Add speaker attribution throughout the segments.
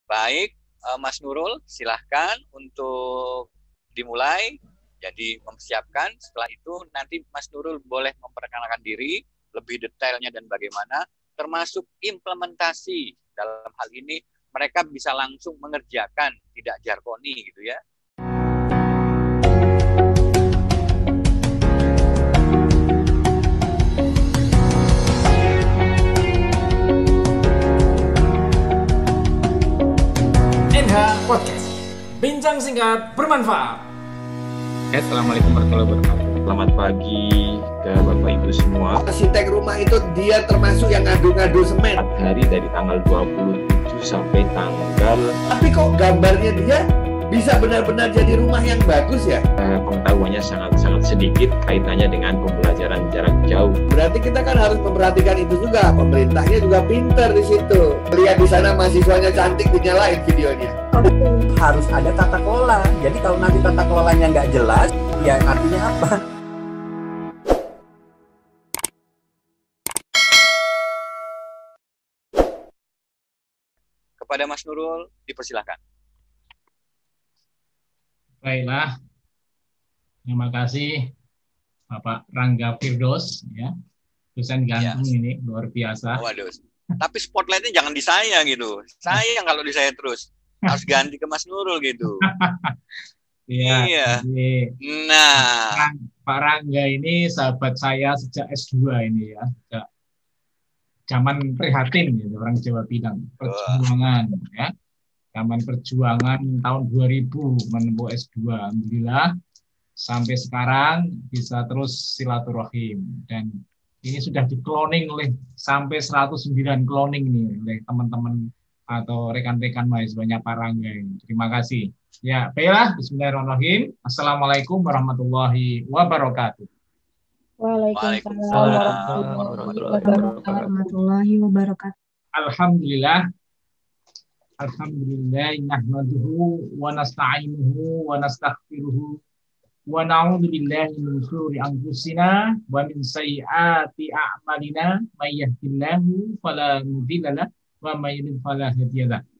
Speaker 1: Baik, Mas Nurul, silahkan untuk dimulai. Jadi mempersiapkan. Setelah itu nanti Mas Nurul boleh memperkenalkan diri lebih detailnya dan bagaimana, termasuk implementasi dalam hal ini mereka bisa langsung mengerjakan, tidak jargoni gitu ya.
Speaker 2: Podcast Bincang Singkat Bermanfaat.
Speaker 3: Assalamualaikum warahmatullahi wabarakatuh. Selamat pagi ke Bapak Ibu semua.
Speaker 4: Arsitek rumah itu dia termasuk yang ngadu-ngadu semen.
Speaker 3: 4 hari dari tanggal 27 sampai tanggal.
Speaker 4: Tapi kok gambarnya dia bisa benar-benar jadi rumah yang bagus ya?
Speaker 3: Pengetahuannya sangat sedikit kaitannya dengan pembelajaran jarak jauh.
Speaker 4: Berarti kita kan harus memperhatikan itu juga. Pemerintahnya juga pinter di situ. Lihat di sana mahasiswanya cantik, dinyalain videonya.
Speaker 5: Harus ada tata kelola. Jadi kalau nanti tata kelolanya nggak jelas, ya artinya apa?
Speaker 1: Kepada Mas Nurul, dipersilakan.
Speaker 2: Baiklah, terima kasih Bapak Rangga Firdaus, ya, dosen ganteng ini luar biasa.
Speaker 1: Waduh, tapi spotlightnya jangan di saya gitu. Sayang kalau di saya terus. Harus ganti ke Mas Nurul gitu. Iya.
Speaker 2: Jadi,
Speaker 1: nah,
Speaker 2: Pak Rangga ini sahabat saya sejak S2 ini ya, sejak zaman prihatin gitu, orang Jawa bilang, perjuangan ya. Zaman perjuangan tahun 2000 menempuh S2. Alhamdulillah sampai sekarang bisa terus silaturahim, dan ini sudah di-cloning oleh sampai 109 cloning nih oleh teman-teman atau rekan-rekan mahasiswanya Pak Rangga ini. Terima kasih. Ya, baiklah, bismillahirrahmanirrahim. Assalamualaikum warahmatullahi wabarakatuh.
Speaker 1: Waalaikumsalam
Speaker 6: warahmatullahi wabarakatuh.
Speaker 2: Alhamdulillah. Alhamdulillah, nahmaduhu wa nasta'inuhu wa nastaghfiruhu wa na'udzu billahi min shururi anfusina wa min sayyiati a'malina may yahdihillahu fala mudilla lahu wa may yudlil fala hadiya lahu.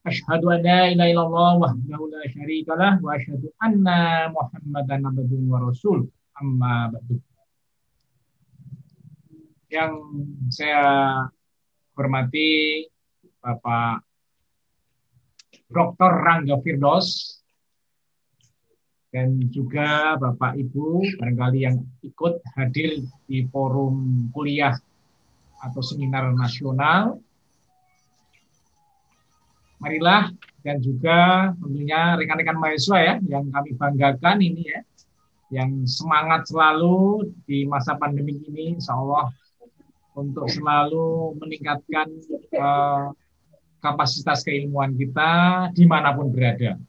Speaker 2: Asyhadu an la ilaha illallah wahdahu la syarika lahu wa asyhadu anna Muhammadan abduhu wa rasuluh. Amma ba'du. Yang saya hormati Bapak Dr. Rangga Firdaus dan juga Bapak Ibu barangkali yang ikut hadir di forum kuliah atau seminar nasional. Marilah, dan juga tentunya rekan-rekan mahasiswa ya yang kami banggakan ini ya, yang semangat selalu di masa pandemi ini, insya Allah untuk selalu meningkatkan kapasitas keilmuan kita dimanapun berada.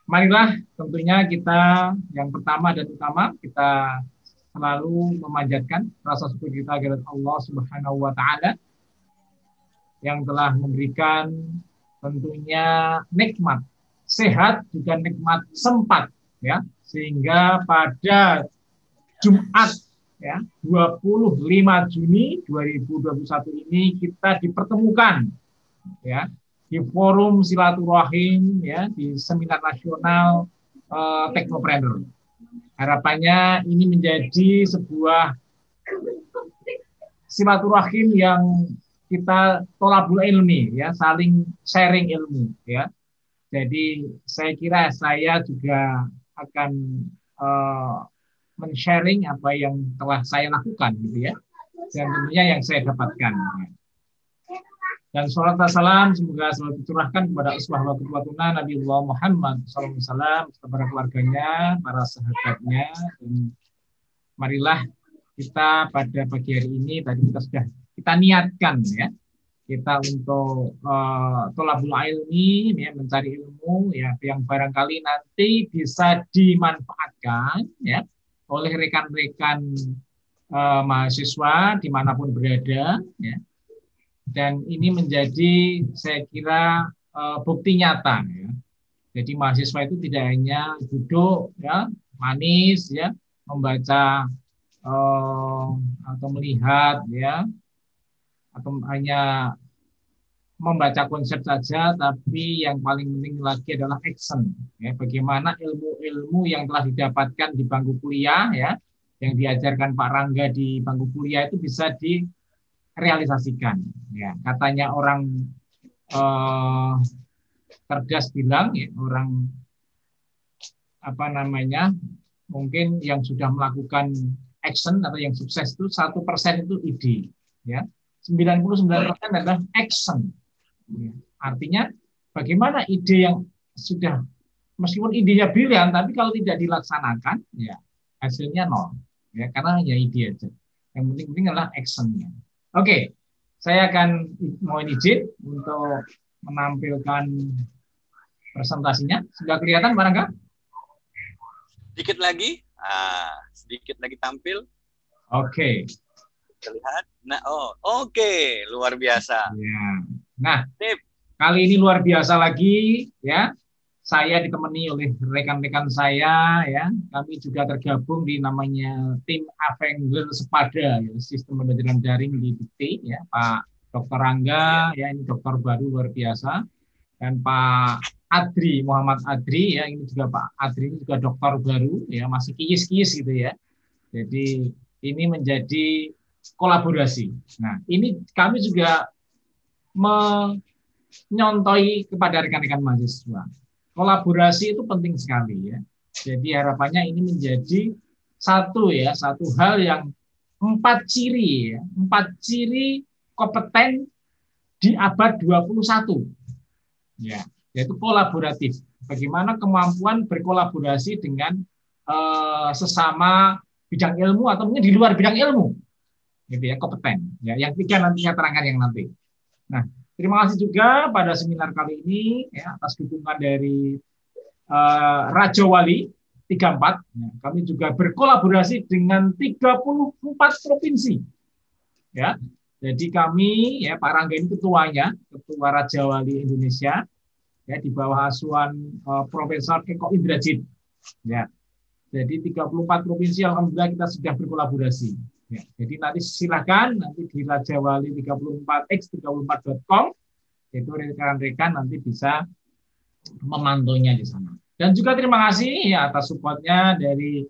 Speaker 2: Marilah tentunya kita yang pertama dan utama kita selalu memanjatkan rasa syukur kita kepada Allah Subhanahu wa Ta'ala yang telah memberikan tentunya nikmat sehat juga nikmat sempat ya, sehingga pada Jumat ya 25 Juni 2021 ini kita dipertemukan ya di forum silaturahim ya di seminar nasional Teknopreneur. Harapannya ini menjadi sebuah silaturahim yang kita tolabul ilmi ya, saling sharing ilmu ya. Jadi saya kira saya juga akan men-sharing apa yang telah saya lakukan gitu ya, dan tentunya yang saya dapatkan. Dan salat dan salam semoga selalu dicurahkan kepada uswah wa qudwatuna Nabiullah Muhammad sallallahu alaihi wasallam, kepada keluarganya, para sahabatnya. Dan marilah kita pada pagi hari ini tadi kita niatkan ya, kita untuk tholabul ilmi ya, mencari ilmu ya yang barangkali nanti bisa dimanfaatkan ya oleh rekan-rekan mahasiswa dimanapun berada ya. Dan ini menjadi saya kira bukti nyata ya. Jadi mahasiswa itu tidak hanya duduk ya manis ya membaca atau melihat ya, atau hanya membaca konsep saja, tapi yang paling penting lagi adalah action. Ya, bagaimana ilmu-ilmu yang telah didapatkan di bangku kuliah, ya, yang diajarkan Pak Rangga di bangku kuliah itu bisa direalisasikan. Ya, katanya orang cerdas bilang, ya, orang apa namanya, mungkin yang sudah melakukan action atau yang sukses itu 1% itu ide, ya. 99% adalah action. Ya. Artinya bagaimana ide yang sudah meskipun idenya brilian tapi kalau tidak dilaksanakan ya hasilnya nol, ya, karena hanya ide aja. Yang penting adalah actionnya. Oke, saya akan mohon izin untuk menampilkan presentasinya. Sudah kelihatan Pak Rangga?
Speaker 1: Sedikit lagi tampil.
Speaker 2: Oke.
Speaker 1: Terlihat. Nah, oke, luar biasa.
Speaker 2: Ya. Nah, kali ini luar biasa lagi, ya. Saya ditemani oleh rekan-rekan saya, ya. Kami juga tergabung di namanya tim Avenger Sepada, ya, sistem pembelajaran daring di Dikti, ya. Pak Dr. Rangga, ya, ini dokter baru luar biasa, dan Pak Adri, Muhammad Adri, ya, ini juga Pak Adri ini juga dokter baru, ya, masih kiyis-kiyis gitu ya. Jadi ini menjadi kolaborasi. Nah, ini kami juga menyontohi kepada rekan-rekan mahasiswa. Kolaborasi itu penting sekali, ya. Jadi harapannya ini menjadi satu hal yang 4 ciri, ya, 4 ciri kompeten di abad 21. Ya, yaitu kolaboratif. Bagaimana kemampuan berkolaborasi dengan sesama bidang ilmu atau mungkin di luar bidang ilmu. Gitu ya, kompeten. Ya, yang 3 nantinya terangkan yang nanti. Nah, terima kasih juga pada seminar kali ini, ya, atas dukungan dari Raja Wali 34. Ya, kami juga berkolaborasi dengan 34 provinsi. Ya, jadi kami, ya, Pak Rangga ini ketuanya, Ketua Raja Wali Indonesia, ya, di bawah asuhan Profesor Eko Indrajit. Ya, jadi 34 provinsi alhamdulillah kita sudah berkolaborasi. Ya, jadi nanti silakan nanti di rajawali34x34.com itu rekan-rekan nanti bisa memantaunya di sana. Dan juga terima kasih, ya, atas supportnya dari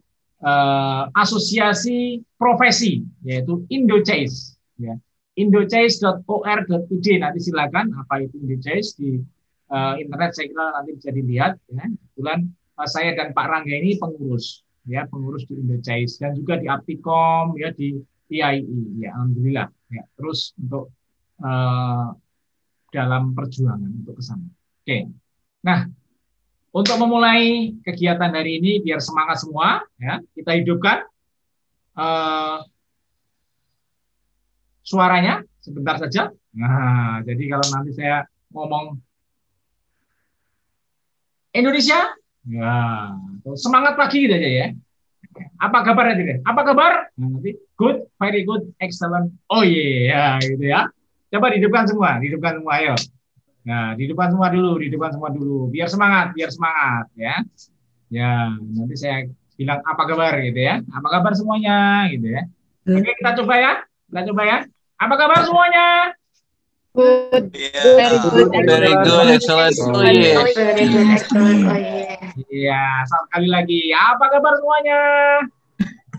Speaker 2: asosiasi profesi yaitu IndoChase, ya. indochase.or.id, nanti silakan apa itu IndoChase di internet, saya kira nanti bisa dilihat, ya. Kebetulan saya dan Pak Rangga ini pengurus, ya, pengurus di IndoChase dan juga di Aptikom, ya, di IAII, ya, alhamdulillah, ya, terus untuk dalam perjuangan untuk ke sana. Oke. Nah, untuk memulai kegiatan hari ini biar semangat semua, ya, kita hidupkan suaranya sebentar saja. Nah, jadi kalau nanti saya ngomong Indonesia, ya, semangat pagi gitu aja, ya. Apa kabar aja deh? Apa kabar? Nah, nanti good, very good, excellent. Oh yeah, gitu ya. Coba dihidupkan semua, ayo. Nah, dihidupkan semua dulu, biar semangat, ya. Ya, nanti saya bilang apa kabar gitu ya. Apa kabar semuanya gitu ya. Oke, kita coba ya. Apa kabar semuanya?
Speaker 7: Good.
Speaker 1: Yeah.
Speaker 7: Very good, excellent. Oh yeah. Very good, excellent. Oh yeah.
Speaker 2: Iya, sekali lagi. Apa kabar semuanya?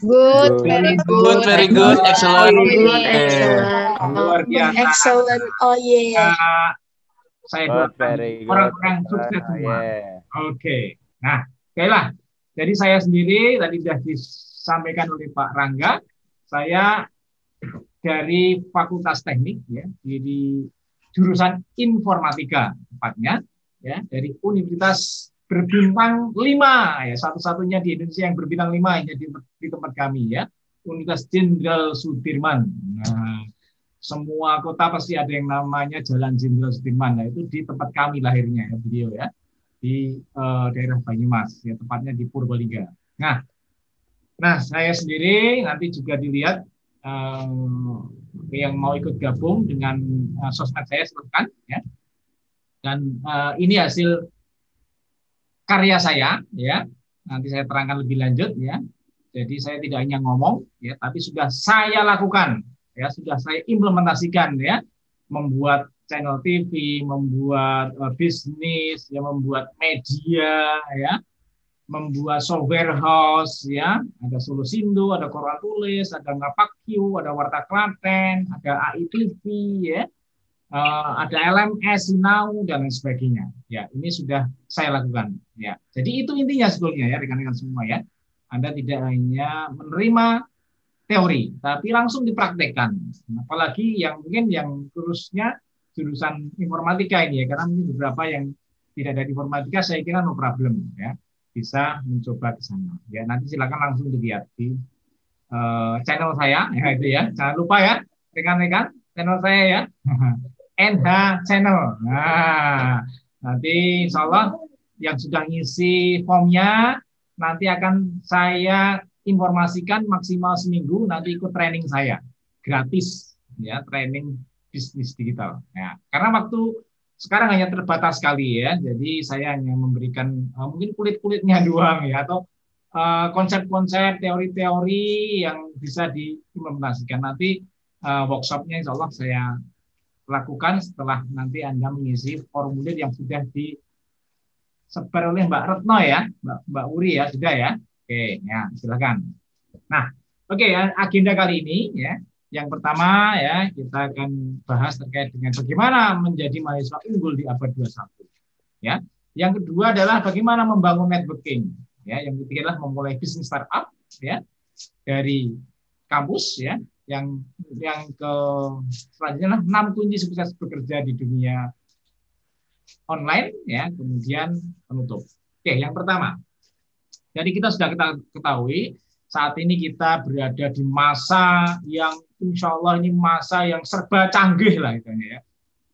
Speaker 7: Good, very good.
Speaker 1: Very good, excellent.
Speaker 7: Good, excellent.
Speaker 2: Luar biasa.
Speaker 7: Excellent. Oh yeah.
Speaker 2: Saya doakan orang-orang sukses semua. Oke. Nah, baiklah. Jadi saya sendiri tadi sudah disampaikan oleh Pak Rangga. Saya dari Fakultas Teknik, ya, di jurusan Informatika tepatnya, ya, dari Universitas berbintang 5, ya, satu-satunya di Indonesia yang berbintang 5 hanya di tempat kami, ya, Universitas Jenderal Sudirman. Nah, semua kota pasti ada yang namanya Jalan Jenderal Sudirman. Nah, itu di tempat kami lahirnya, ya, beliau, ya, di daerah Banyumas, ya, tepatnya di Purbalingga. Nah, saya sendiri nanti juga dilihat yang mau ikut gabung dengan sosmed saya silakan, ya. Dan ini hasil karya saya, ya. Nanti saya terangkan lebih lanjut, ya. Jadi saya tidak hanya ngomong, ya, tapi sudah saya lakukan, ya, sudah saya implementasikan, ya, membuat channel TV, membuat bisnis, ya, membuat media, ya, membuat software house, ya, ada Solusindo, ada Koran Tulis, ada Ngapakyu, ada Warta Klaten, ada AITV, ya, ada LMS, Sinau, dan lain sebagainya. Ya, ini sudah saya lakukan. Ya, jadi itu intinya sebetulnya ya rekan-rekan semua ya. Anda tidak hanya menerima teori, tapi langsung dipraktekkan. Apalagi yang mungkin yang kursusnya jurusan informatika ini ya, karena mungkin beberapa yang tidak ada informatika, saya kira no problem ya, bisa mencoba ke sana. Ya, nanti silakan langsung dilihat di channel saya, ya itu ya. Jangan lupa ya, rekan-rekan, channel saya ya, NH Channel. Nah, nanti insya Allah yang sudah ngisi formnya nanti akan saya informasikan maksimal seminggu nanti ikut training saya gratis ya, training bisnis digital ya, karena waktu sekarang hanya terbatas sekali ya, jadi saya hanya memberikan mungkin kulit-kulitnya doang ya, atau konsep-konsep teori-teori yang bisa diimplementasikan. Nanti workshopnya insya Allah saya lakukan setelah nanti Anda mengisi formulir yang sudah disebar oleh Mbak Retno ya, Mbak Uri ya, sudah ya. Oke, ya silakan. Nah, oke, agenda kali ini ya, yang pertama ya kita akan bahas terkait dengan bagaimana menjadi mahasiswa unggul di abad 21. Ya, yang kedua adalah bagaimana membangun networking. Ya, yang ketiga adalah memulai bisnis startup ya dari kampus ya. Yang ke selanjutnya adalah 6 kunci sukses bekerja di dunia online ya, kemudian penutup. Oke, yang pertama. Jadi kita sudah ketahui saat ini kita berada di masa yang insya Allah ini masa yang serba canggih lah katanya ya.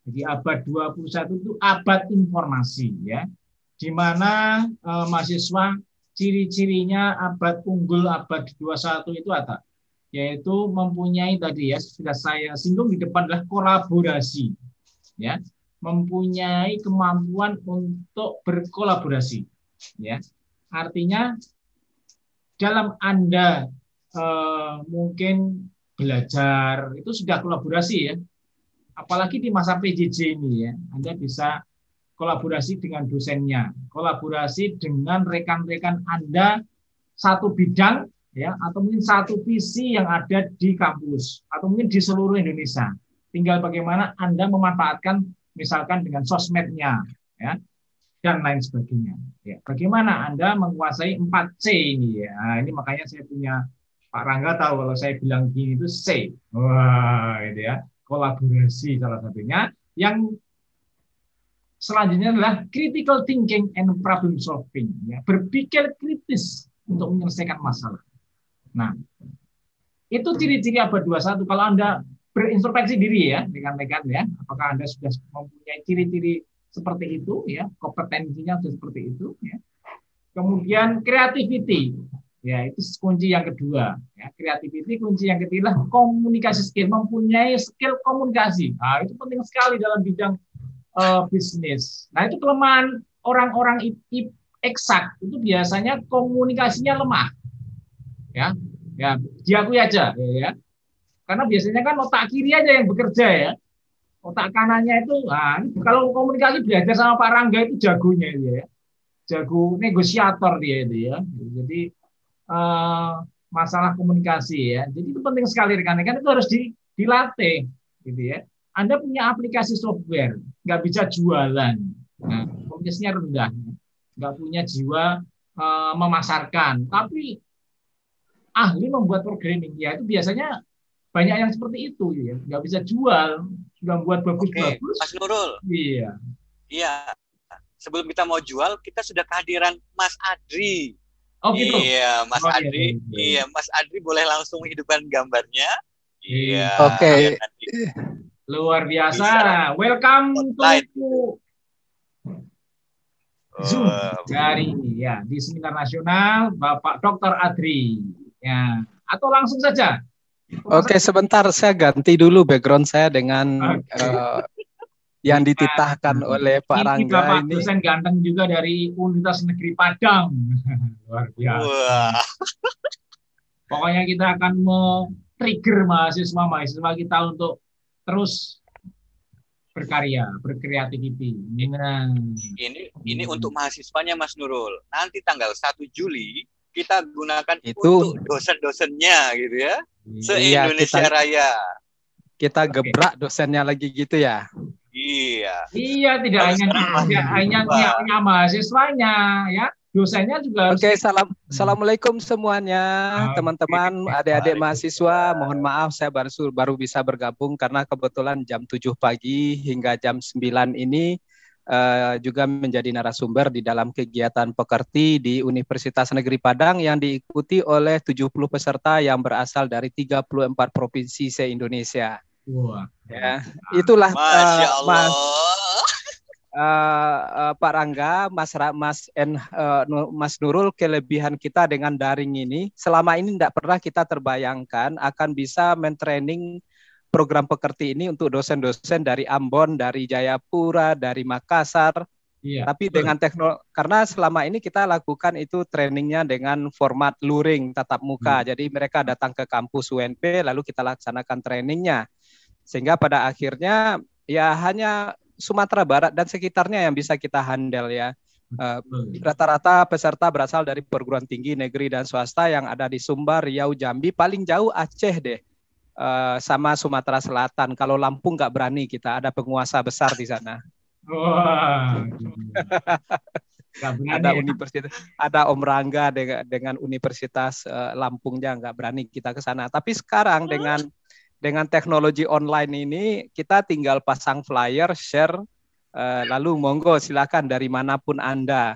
Speaker 2: Jadi abad 21 itu abad informasi ya. Di mana mahasiswa ciri-cirinya abad unggul abad 21 itu ada, yaitu mempunyai tadi ya sudah saya singgung di depan adalah kolaborasi ya, mempunyai kemampuan untuk berkolaborasi ya. Artinya dalam Anda mungkin belajar itu sudah kolaborasi ya, apalagi di masa PJJ ini ya, Anda bisa kolaborasi dengan dosennya, kolaborasi dengan rekan-rekan Anda satu bidang ya, atau mungkin satu visi yang ada di kampus atau mungkin di seluruh Indonesia. Tinggal bagaimana Anda memanfaatkan misalkan dengan sosmednya ya, dan lain sebagainya. Ya, bagaimana Anda menguasai 4C ini ya. Nah, ini makanya saya punya Pak Rangga tahu kalau saya bilang gini itu C. Wah, itu ya. Kolaborasi salah satunya. Yang selanjutnya adalah critical thinking and problem solving ya. Berpikir kritis untuk menyelesaikan masalah. Nah, itu ciri-ciri abad 21 kalau Anda berintrospeksi diri ya, rekan-rekan ya. Apakah Anda sudah mempunyai ciri-ciri seperti itu ya, kompetensinya sudah seperti itu ya. Kemudian creativity ya, itu kunci yang kedua ya. Creativity, kunci yang ketiga komunikasi skill, mempunyai skill komunikasi. Nah, itu penting sekali dalam bidang bisnis. Nah, itu kelemahan orang-orang eksak itu biasanya komunikasinya lemah ya. Ya, diakui aja ya. Karena biasanya kan otak kiri aja yang bekerja ya. Otak kanannya itu, nah, kalau komunikasi belajar sama Pak Rangga itu jagonya ya, jago negosiator dia itu ya. Jadi masalah komunikasi ya. Jadi itu penting sekali rekan-rekan, itu harus dilatih, gitu ya. Anda punya aplikasi software, nggak bisa jualan, nah, komunikasinya rendah, nggak punya jiwa memasarkan, tapi ahli membuat programming ya itu biasanya banyak yang seperti itu ya, nggak bisa jual. Sudah buat bagus-bagus.
Speaker 1: Oke, Mas Nurul.
Speaker 2: Iya.
Speaker 1: Iya. Sebelum kita mau jual, kita sudah kehadiran Mas Adri.
Speaker 2: Oh gitu.
Speaker 1: Iya, Mas Adri. Iya, Mas Adri boleh langsung menghidupkan gambarnya. Iya.
Speaker 7: Oke.
Speaker 2: Luar biasa. Welcome to Zoom hari ini ya di seminar nasional Bapak Dr. Adri. Ya, atau langsung saja.
Speaker 7: Oke, sebentar saya ganti dulu background saya dengan yang dititahkan oleh Pak Rangga
Speaker 2: Bapak
Speaker 7: ini.
Speaker 2: Dosen ganteng juga dari Universitas Negeri Padang. Luar biasa.
Speaker 1: Wah.
Speaker 2: Pokoknya kita akan trigger mahasiswa kita untuk terus berkarya, berkreativiti. Nah,
Speaker 1: Ini untuk mahasiswanya Mas Nurul. Nanti tanggal 1 Juli kita gunakan
Speaker 7: Itu
Speaker 1: untuk dosen-dosennya gitu ya. Se-Indonesia Raya.
Speaker 7: Kita gebrak dosennya lagi gitu ya.
Speaker 1: Iya.
Speaker 2: Iya, tidak hanya mahasiswanya, ya, dosennya juga harus.
Speaker 7: Oke, assalamualaikum semuanya, teman-teman, adik-adik mahasiswa. Mohon maaf saya baru bisa bergabung karena kebetulan jam 7 pagi hingga jam 9 ini juga menjadi narasumber di dalam kegiatan pekerti di Universitas Negeri Padang yang diikuti oleh 70 peserta yang berasal dari 34 provinsi se-Indonesia.
Speaker 2: Wah.
Speaker 7: Ya, itulah
Speaker 1: Masya Allah.
Speaker 7: Pak Rangga, Mas Nurul, kelebihan kita dengan daring ini selama ini tidak pernah kita terbayangkan akan bisa mentraining program pekerti ini untuk dosen-dosen dari Ambon, dari Jayapura, dari Makassar.
Speaker 2: Iya,
Speaker 7: tapi dengan teknologi, karena selama ini kita lakukan itu trainingnya dengan format luring tatap muka. Jadi mereka datang ke kampus UNP lalu kita laksanakan trainingnya. Sehingga pada akhirnya ya hanya Sumatera Barat dan sekitarnya yang bisa kita handle ya. Rata-rata peserta berasal dari perguruan tinggi negeri dan swasta yang ada di Sumbar, Riau, Jambi, paling jauh Aceh deh, sama Sumatera Selatan. Kalau Lampung nggak berani kita, ada penguasa besar di sana.
Speaker 2: Wah.
Speaker 7: Ada universitas, ada Om Rangga dengan Universitas Lampungnya, nggak berani kita ke sana. Tapi sekarang dengan teknologi online ini kita tinggal pasang flyer, share, lalu monggo silakan dari manapun Anda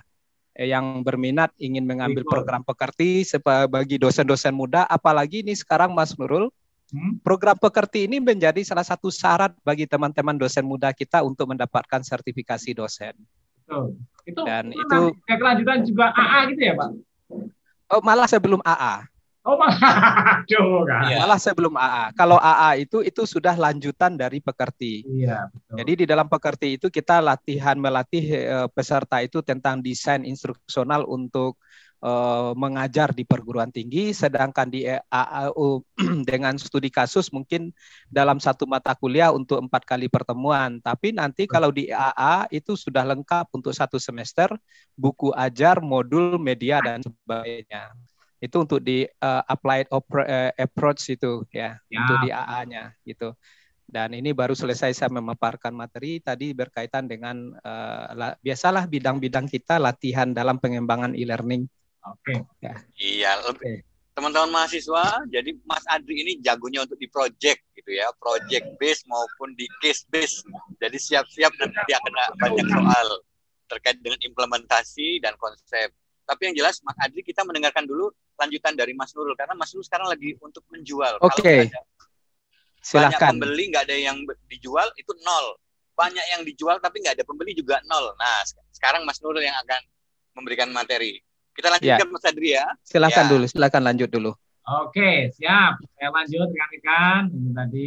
Speaker 7: yang berminat ingin mengambil program pekerti bagi dosen-dosen muda, apalagi ini sekarang Mas Nurul, program pekerti ini menjadi salah satu syarat bagi teman-teman dosen muda kita untuk mendapatkan sertifikasi dosen.
Speaker 2: Betul.
Speaker 7: Dan itu
Speaker 2: kelanjutan juga AA gitu ya, Pak?
Speaker 7: Oh, malah sebelum AA.
Speaker 2: Oh,
Speaker 7: malah sebelum AA. Kalau AA itu sudah lanjutan dari pekerti.
Speaker 2: Iya, betul.
Speaker 7: Jadi di dalam pekerti itu kita melatih peserta itu tentang desain instruksional untuk mengajar di perguruan tinggi, sedangkan di AAU dengan studi kasus mungkin dalam satu mata kuliah untuk 4 kali pertemuan. Tapi nanti kalau di AA itu sudah lengkap untuk 1 semester, buku ajar, modul, media dan sebagainya. Itu untuk di applied approach itu ya, untuk di AA-nya gitu. Dan ini baru selesai saya memaparkan materi tadi berkaitan dengan biasalah bidang-bidang kita latihan dalam pengembangan e-learning.
Speaker 2: Oke.
Speaker 7: Ya.
Speaker 1: Iya, teman-teman mahasiswa, jadi Mas Adri ini jagonya untuk di project gitu ya, project base maupun di case base. Jadi siap-siap nanti dia kena banyak soal terkait dengan implementasi dan konsep. Tapi yang jelas Mas Adri, kita mendengarkan dulu lanjutan dari Mas Nurul karena Mas Nurul sekarang lagi untuk menjual.
Speaker 7: Oke.
Speaker 1: Silahkan. Banyak pembeli, nggak ada yang dijual, itu 0. Banyak yang dijual tapi nggak ada pembeli juga 0. Nah, sekarang Mas Nurul yang akan memberikan materi. Kita lanjutkan Mas Adri ya.
Speaker 7: Silakan lanjut dulu.
Speaker 2: Oke, siap. Saya lanjut rekan-rekan. Ini tadi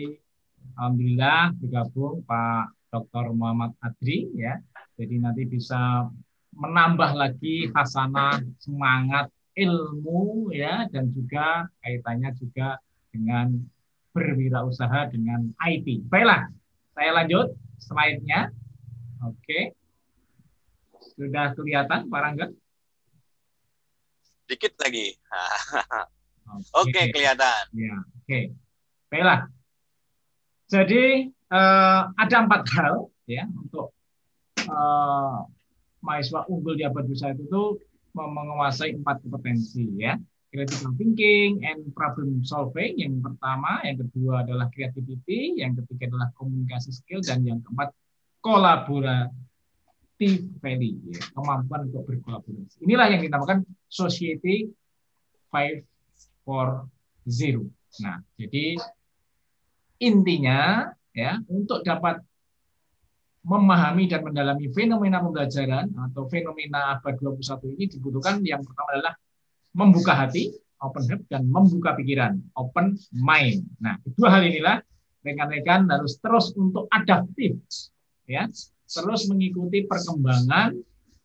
Speaker 2: alhamdulillah bergabung Pak Dr. Muhammad Adri ya. Jadi nanti bisa menambah lagi khasanah semangat ilmu ya, dan juga kaitannya juga dengan berwirausaha dengan IT. Baiklah, saya lanjut slide-nya. Oke. Sudah kelihatan Pak Rangga?
Speaker 1: Dikit lagi. Oke, kelihatan.
Speaker 2: Ya, oke. Baiklah. Jadi ada 4 hal ya untuk mahasiswa unggul di abad 21 itu menguasai 4 kompetensi ya. Critical thinking and problem solving yang pertama, yang kedua adalah creativity, yang ketiga adalah komunikasi skill, dan yang keempat collaborative value, ya, kemampuan untuk berkolaborasi. Inilah yang dinamakan Society 540. Nah, jadi intinya ya, untuk dapat memahami dan mendalami fenomena pembelajaran atau fenomena abad 21 ini dibutuhkan yang pertama adalah membuka hati, open heart, dan membuka pikiran, open mind. Nah, kedua hal inilah rekan-rekan harus terus untuk adaptif, ya, terus mengikuti perkembangan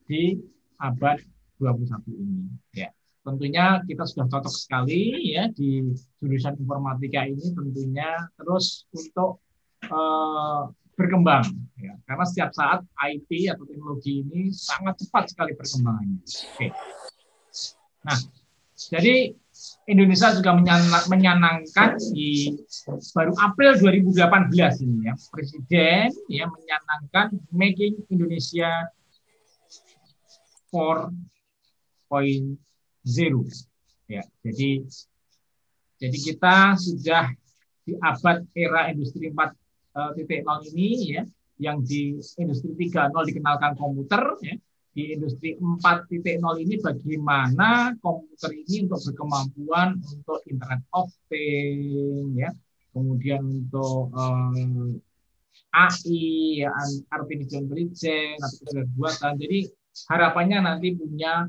Speaker 2: di abad 21 ini. Ya, tentunya kita sudah cocok sekali ya di jurusan informatika ini, tentunya terus untuk berkembang, ya, karena setiap saat IT atau teknologi ini sangat cepat sekali perkembangannya. Oke. Nah, jadi Indonesia juga menyanangkan di baru April 2018 ini ya, Presiden ya menyanangkan Making Indonesia 4.0 ya. Jadi kita sudah di abad era industri 4.0 ini ya, yang di industri 3.0 dikenalkan komputer ya. Di industri 4.0 ini bagaimana komputer ini untuk berkemampuan untuk Internet of Things ya, kemudian untuk AI, ya, artificial intelligence, artificial buatan. Jadi harapannya nanti punya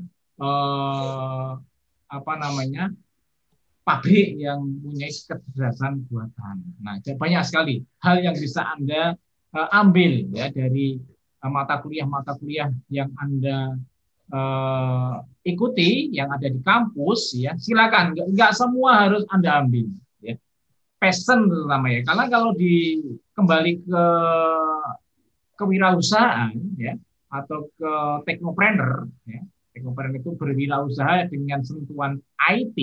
Speaker 2: pabrik yang punya kecerdasan buatan. Nah, banyak sekali hal yang bisa Anda ambil ya dari mata kuliah yang Anda ikuti, yang ada di kampus ya. Silakan, nggak semua harus Anda ambil ya. Passion terutama ya, karena kalau kembali ke kewirausahaan ya, atau ke technopreneur ya. Technopreneur itu berwirausaha dengan sentuhan IT.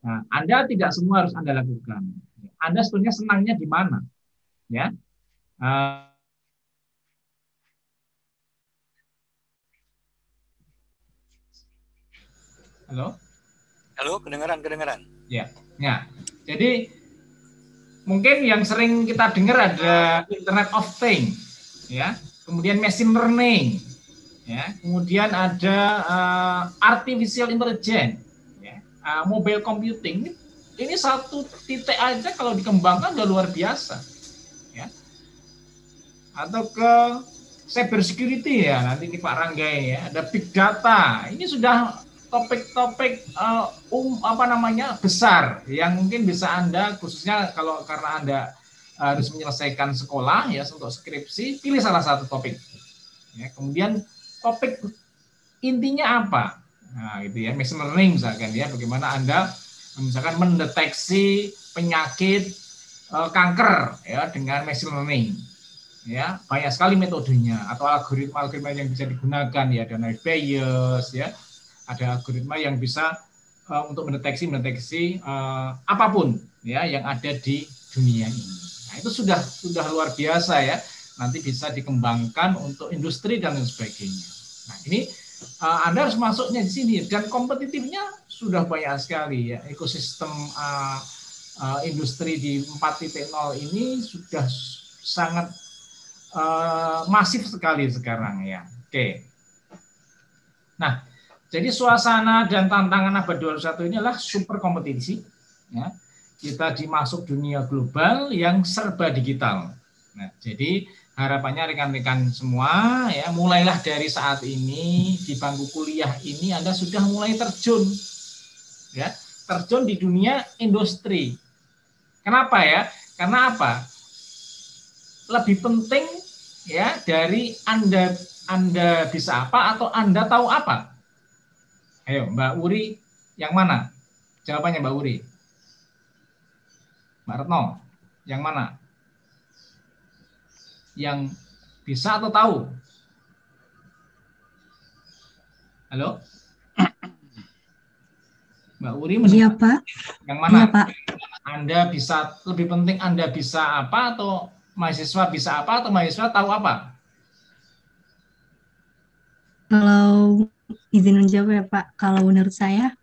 Speaker 2: Nah, Anda tidak semua harus Anda lakukan. Anda sebenarnya senangnya di mana ya. Halo?
Speaker 1: Halo, kedengaran.
Speaker 2: Ya. Jadi mungkin yang sering kita dengar ada Internet of Things, ya. Kemudian machine learning, ya. Kemudian ada artificial intelligence, ya. Mobile computing. Ini satu titik aja kalau dikembangkan udah luar biasa, ya. Atau ke cyber security ya, nanti Pak Ranggai ya. Ada big data. Ini sudah topik-topik besar yang mungkin bisa Anda, khususnya karena Anda harus menyelesaikan sekolah ya untuk skripsi, pilih salah satu topik ya. Kemudian topik intinya apa, nah gitu ya, machine learning misalkan ya, bagaimana Anda misalkan mendeteksi penyakit kanker ya dengan machine learning ya. Banyak sekali metodenya atau algoritma yang bisa digunakan ya, ada Naïve Bayes ya. Ada algoritma yang bisa untuk mendeteksi apapun ya yang ada di dunia ini. Nah, itu sudah luar biasa ya. Nanti bisa dikembangkan untuk industri dan lain sebagainya. Nah, ini Anda harus masuknya di sini, dan kompetitifnya sudah banyak sekali ya. Ekosistem industri di 4.0 ini sudah sangat masif sekali sekarang ya. Oke. Nah, jadi suasana dan tantangan abad 21 ini adalah super kompetisi. Ya. Kita dimasuk dunia global yang serba digital. Nah, jadi harapannya rekan-rekan semua, ya, mulailah dari saat ini di bangku kuliah ini Anda sudah mulai terjun, ya, terjun di dunia industri. Kenapa ya? Karena apa? Lebih penting ya dari Anda bisa apa atau Anda tahu apa. Ayo, Mbak Uri, yang mana? Jawabannya Mbak Uri. Mbak Retno, yang mana? Yang bisa atau tahu? Halo? Mbak Uri,
Speaker 6: iya, Pak.
Speaker 2: Yang mana?
Speaker 6: Iya, Pak.
Speaker 2: Anda bisa, lebih penting Anda bisa apa, atau mahasiswa bisa apa, atau mahasiswa tahu apa?
Speaker 6: Kalau izin menjawab ya Pak, kalau menurut saya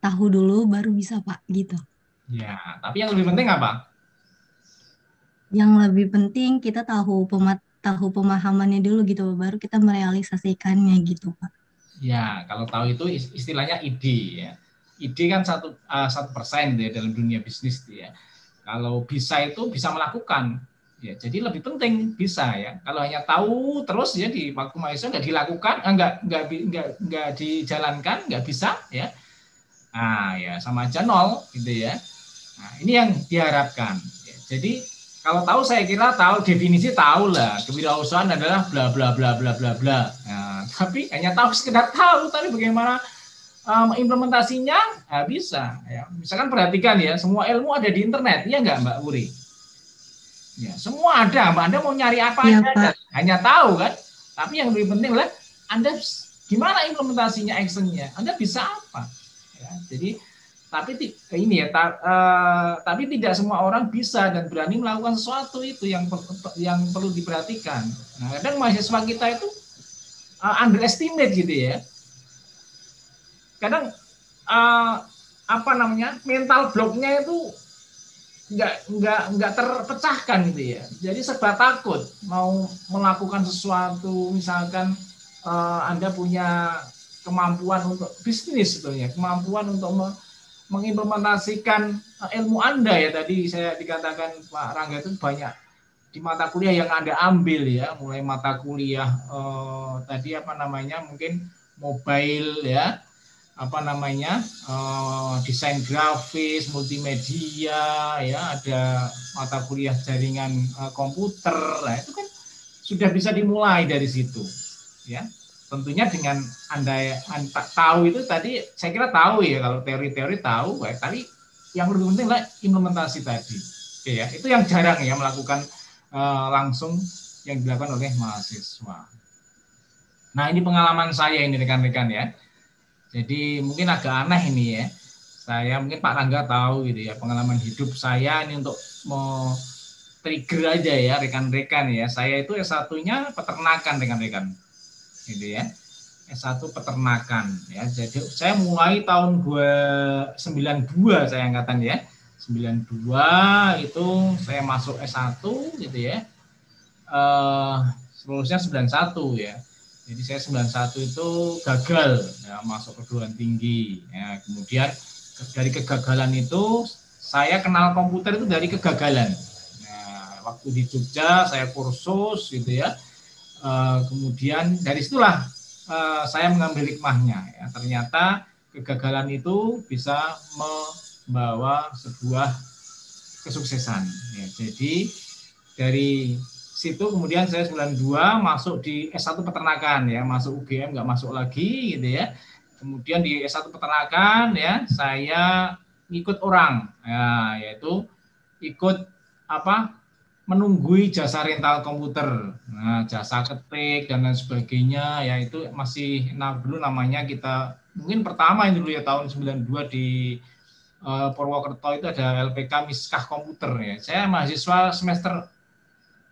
Speaker 6: tahu dulu baru bisa Pak, gitu.
Speaker 2: Ya, tapi yang lebih penting apa?
Speaker 6: Yang lebih penting kita tahu pemahamannya dulu gitu, baru kita merealisasikannya gitu Pak.
Speaker 2: Ya, kalau tahu itu istilahnya ide ya. Ide kan 1% ya dalam dunia bisnis ya. Kalau bisa itu bisa melakukan. Ya, jadi lebih penting bisa ya. Kalau hanya tahu terus ya di waktu mahasiswa nggak dilakukan, nggak dijalankan, nggak bisa ya. Nah ya sama aja nol gitu ya. Nah ini yang diharapkan. Ya, jadi kalau tahu saya kira tahu definisi tahu lah. Kewirausahaan adalah bla bla bla bla bla bla. Nah, tapi hanya tahu sekedar tahu, tapi bagaimana implementasinya bisa. Ya. Misalkan perhatikan ya, semua ilmu ada di internet, ya nggak Mbak Wuri? Ya, semua ada, Mbak. Anda mau nyari apa
Speaker 6: Iya,
Speaker 2: aja,
Speaker 6: Pak.
Speaker 2: hanya tahu kan. Tapi yang lebih penting adalah Anda gimana implementasinya, actionnya. Anda bisa apa? Ya, jadi tapi ini ya, tapi tidak semua orang bisa dan berani melakukan sesuatu itu yang perlu diperhatikan. Nah, kadang mahasiswa kita itu underestimate gitu ya. Kadang mental blocknya itu nggak terpecahkan gitu ya. Jadi serba takut mau melakukan sesuatu, misalkan Anda punya kemampuan untuk bisnis sebetulnya, kemampuan untuk mengimplementasikan ilmu Anda ya, tadi saya dikatakan Pak Rangga itu banyak di mata kuliah yang Anda ambil ya, mulai mata kuliah tadi mungkin mobile ya, desain grafis, multimedia ya, ada mata kuliah jaringan komputer. Nah, itu kan sudah bisa dimulai dari situ ya. Tentunya dengan Anda tahu itu tadi, saya kira tahu ya, kalau teori-teori tahu, tapi yang lebih penting adalah implementasi tadi. Oke ya, itu yang jarang ya melakukan langsung yang dilakukan oleh mahasiswa. Nah, ini pengalaman saya ini rekan-rekan ya. Jadi mungkin agak aneh ini ya. Saya mungkin Pak Rangga tahu gitu ya, pengalaman hidup saya ini untuk mau trigger aja ya rekan-rekan ya. Saya itu S1-nya peternakan rekan-rekan. Gitu ya. S1 peternakan ya. Jadi saya mulai tahun 92 saya angkatan ya. 92 itu saya masuk S1 gitu ya. Lulusnya 91 ya. Jadi saya 91 itu gagal ya, masuk perguruan tinggi. Ya, kemudian dari kegagalan itu saya kenal komputer itu dari kegagalan. Nah, waktu di Jogja saya kursus gitu ya. Kemudian dari situlah saya mengambil hikmahnya. Ya. Ternyata kegagalan itu bisa membawa sebuah kesuksesan. Ya. Jadi dari situ kemudian saya 92 masuk di S1 peternakan ya, masuk UGM nggak masuk lagi gitu ya. Kemudian di S1 peternakan ya, saya ikut orang ya, yaitu ikut menunggui jasa rental komputer. Nah, jasa ketik dan lain sebagainya ya, itu masih dulu namanya kita mungkin pertama ini dulu ya, tahun 92 di Purwokerto itu ada LPK Miskah Komputer ya. Saya mahasiswa semester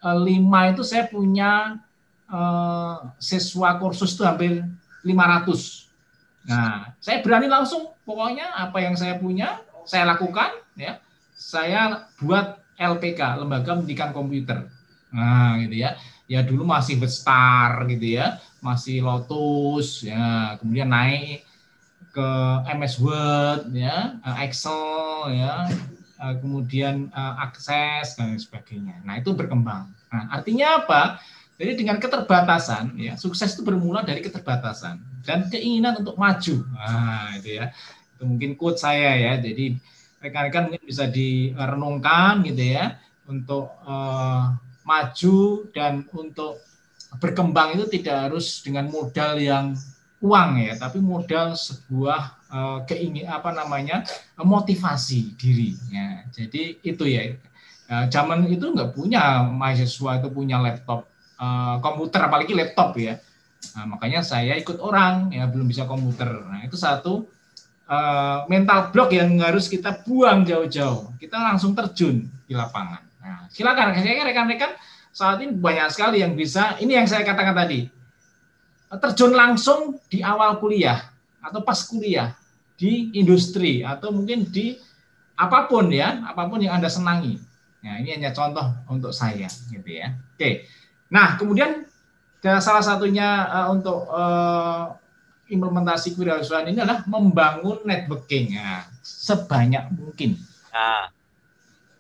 Speaker 2: 5 itu saya punya siswa kursus itu hampir 500. Nah, saya berani langsung, pokoknya apa yang saya punya, saya lakukan, ya. Saya buat LPK, Lembaga Pendidikan Komputer. Nah, gitu ya. Ya dulu masih Bestar gitu ya, masih Lotus, ya. Kemudian naik ke MS Word, ya, Excel, ya. Kemudian akses dan sebagainya. Nah, itu berkembang. Nah, artinya apa? Jadi dengan keterbatasan, ya, sukses itu bermula dari keterbatasan dan keinginan untuk maju. Nah, itu ya. Itu mungkin quote saya ya. Jadi rekan-rekan mungkin bisa direnungkan gitu ya, untuk maju dan untuk berkembang itu tidak harus dengan modal yang uang ya, tapi modal sebuah motivasi diri ya. Jadi itu ya, zaman itu nggak punya mahasiswa itu punya laptop komputer, apalagi laptop ya. Nah, makanya saya ikut orang ya, belum bisa komputer. Nah, itu satu mental block yang harus kita buang jauh-jauh. Kita langsung terjun di lapangan. Nah, silakan rekan-rekan saat ini banyak sekali yang bisa. Ini yang saya katakan tadi, terjun langsung di awal kuliah atau pas kuliah di industri atau mungkin di apapun ya, apapun yang Anda senangi. Nah, ini hanya contoh untuk saya gitu ya. Oke. Nah, kemudian salah satunya untuk implementasi kewirausahaan ini adalah membangun networking ya, sebanyak mungkin.
Speaker 1: Nah,